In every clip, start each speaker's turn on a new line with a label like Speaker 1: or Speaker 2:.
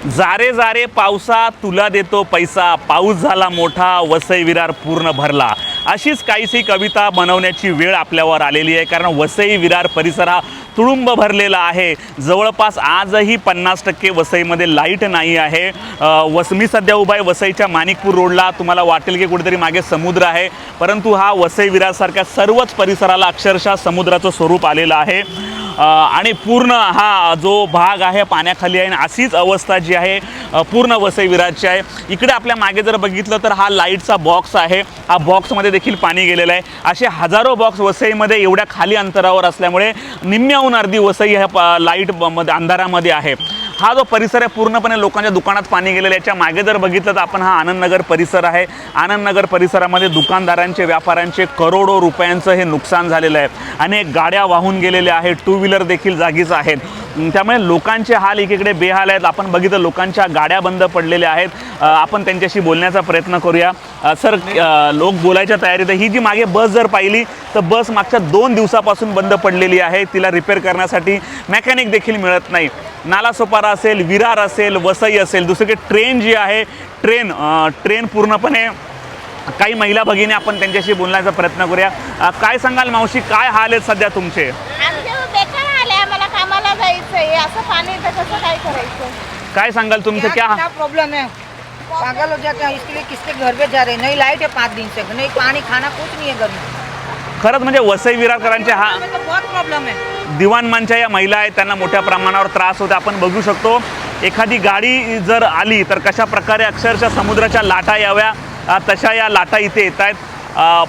Speaker 1: जारे जारे पावसा तुला देतो पैसा, पाऊस झाला मोठा वसई विरार पूर्ण भरला. अशीच काहीशी कविता बनवण्याची वेळ आपल्यावर आलेली आहे. कारण वसई विरार परिसर हा तुडुंब भरलेला आहे. जवळपास आजही 50% वसईमध्ये लाईट नाही आहे. मी सध्या उभा आहे वसईच्या माणिकपूर रोडला. तुम्हाला वाटेल की कुठेतरी मागे समुद्र आहे, परंतु हा वसई विरारसारख्या सर्वच परिसराला अक्षरशः समुद्राचं स्वरूप आलेलं आहे. आणि पूर्ण हा जो भाग आहे पाण्याखाली आहे. अशीच अवस्था जी आहे पूर्ण वसई विरारची आहे. इकडे आपल्या मागे जर बघितलं तर हा लाईटचा बॉक्स आहे. हा बॉक्समध्ये देखील पाणी गेलेलं आहे. असे हजारो बॉक्स वसईमध्ये एवढ्या खाली अंतरावर असल्यामुळे निम्म्याहून अर्धी वसई ह्या लाईटमध्ये अंधारामध्ये आहे. हा जो परिसर आहे पूर्णपणे लोकांच्या दुकानात पाणी गेलेलं आहे. याच्या मागे जर बघितलं तर आपण हा आनंदनगर परिसर आहे. आनंदनगर परिसरामध्ये दुकानदारांचे व्यापाऱ्यांचे करोडो रुपयांचं हे नुकसान झालेलं आहे. अनेक गाड्या वाहून गेलेल्या आहेत, टू व्हीलर देखील जागीच आहेत. त्यामुळे लोकांचे हाल एकीकडे बेहाल आहेत. आपण बघितलं लोकांच्या गाड्या बंद पडलेल्या आहेत. आपण त्यांच्याशी बोलण्याचा प्रयत्न करूया. सर, लोक बोलायच्या तयारीत आहे. ही जी मागे बस जर पाहिली तर बस मागच्या 2 दिवसापासून बंद पडलेली आहे. तिला रिपेअर करण्यासाठी मेकॅनिक देखील मिळत नाही. नालासोपारा असेल, विरार असेल, वसई असेल, दुसरीकडे ट्रेन जी आहे ट्रेन पूर्णपणे काही महिला भगिनी आपण त्यांच्याशी बोलण्याचा प्रयत्न करूया. काय सांगाल मावशी, काय हाल आहेत सध्या तुमचे?
Speaker 2: आम्हाला कामाला जायचंय, असं पाणी तर कसं काय करायचं?
Speaker 1: काय सांगाल तुमचं? क्या
Speaker 2: प्रॉब्लम है? पागल हो जाते हैं इसके लिए, किसके घर पे जा रहे हैं? नहीं लाइट है 5 दिन से, नहीं पानी खाना कुछ नहीं है घर में.
Speaker 1: खरंच म्हणजे वसई विरारकरांचे हा
Speaker 2: बहुत प्रॉब्लेम है.
Speaker 1: दिवाणमानच्या या महिला आहेत, त्यांना मोठ्या प्रमाणावर त्रास होतो. आपण बघू शकतो एखादी गाडी जर आली तर कशा प्रकारे अक्षरशः समुद्राच्या लाटा याव्या तशा या लाटा इथे येत आहेत.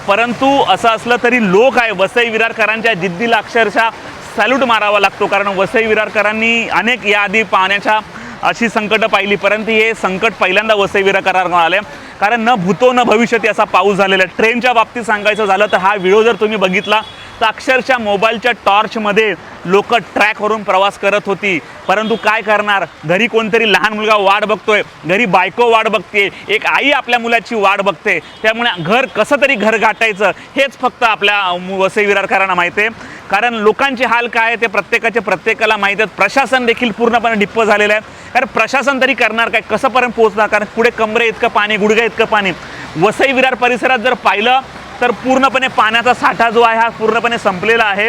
Speaker 1: परंतु असं असलं तरी लोक आहे वसई विरारकरांच्या जिद्दीला अक्षरशः सॅल्यूट मारावा लागतो. कारण वसई विरारकरांनी अनेक याआधी पाण्याच्या अशी संकटं पाहिली, परंतु हे संकट पहिल्यांदा वसई विरारकरांना आले. कारण न भूतो न भविष्यती असा पाऊस झालेला आहे. ट्रेनच्या बाबतीत सांगायचं झालं तर हा व्हिडिओ जर तुम्ही बघितला तर अक्षरशः मोबाईलच्या टॉर्चमध्ये लोक ट्रॅकवरून प्रवास करत होती. परंतु काय करणार, घरी कोणतरी लहान मुलगा वाट बघतोय, घरी बायको वाट बघते, एक आई आपल्या मुलाची वाट बघते. त्यामुळे घर कसं तरी घर गाठायचं हेच फक्त आपल्या वसई विरारकरांना माहिती आहे. कारण लोकांचे हाल काय ते प्रत्येकाला माहीत आहेत. प्रशासन देखील पूर्णपणे डिप्प झालेलं आहे. कारण प्रशासन तरी करणार काय, कसंपर्यंत पोहोचणार? कारण पुढे कमरे इतकं पाणी, गुडघे इतकं पाणी. वसई विरार परिसरात जर पाहिलं तर पूर्णपणे पाण्याचा साठा जो आहे हा पूर्णपणे संपलेला आहे.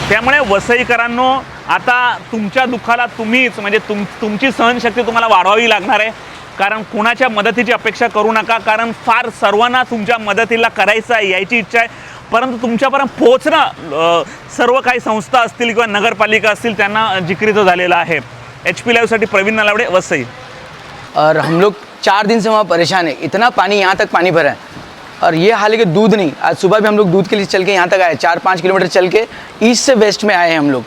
Speaker 1: त्यामुळे वसईकरांनो, आता तुमच्या दुःखाला तुम्हीच म्हणजे तुमची सहनशक्ती तुम्हाला वाढवावी लागणार आहे. कारण कुणाच्या मदतीची अपेक्षा करू नका. कारण फार सर्वांना तुमच्या मदतीला करायचं आहे, यायची इच्छा आहे, परंतु तुमच्यापर्यंत पोहोचणं सर्व काही संस्था असतील किंवा नगरपालिका असतील त्यांना जिक्रीचं झालेलं आहे. HP लाईव्हसाठी प्रवीण नलावडे, वसई.
Speaker 3: और हम लोग 4 दिन से वहाँ परेशान है. इतना पानी यहाँ तक पानी भरा है और ये हाल है कि दूध नहीं. आज सुबह भी हम लोग दूध के लिए चल के यहाँ तक आए, 4-5 किलोमीटर चल के ईस्ट से वेस्ट में आए हैं हम लोग.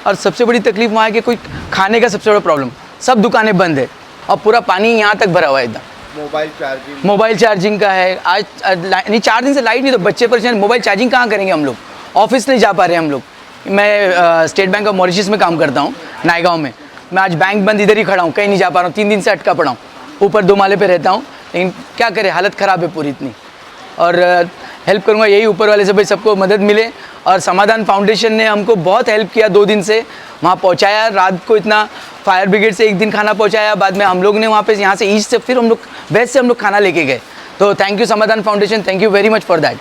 Speaker 3: और सबसे बड़ी तकलीफ वहाँ है कि कोई खाने का सबसे बड़ा प्रॉब्लम, सब दुकानें बंद है और पूरा पानी यहाँ तक भरा हुआ है. एकदम मोबाइल चार्जिंग का है. आज नहीं 4 दिन से लाइट नहीं, तो बच्चे परेशान. मोबाइल चार्जिंग कहाँ करेंगे हम लोग? ऑफिस नहीं जा पा रहे हम लोग. मैं स्टेट बैंक ऑफ मॉरिशस में काम करता हूँ नायगांव में. मैं आज बैंक बंद इधर ही खड़ा हूँ, कहीं नहीं जा पा रहा हूँ. 3 दिन से अटका पड़ा हूँ. ऊपर 2 माले पे रहता हूँ, लेकिन क्या करें, हालत ख़राब है पूरी इतनी. और हेल्प करूँगा यही ऊपर वाले से, भाई सबको मदद मिले. और समाधान फाउंडेशन ने हमको बहुत हेल्प किया. 2 दिन से वहाँ पहुँचाया. रात को इतना फायर ब्रिगेड से 1 दिन खाना पहुँचाया. बाद में हम लोग ने वहाँ पे यहाँ से ईस्ट से फिर हम लोग वेस्ट से हम लोग खाना लेके गए. तो थैंक यू समाधान foundation, thank you very much for that.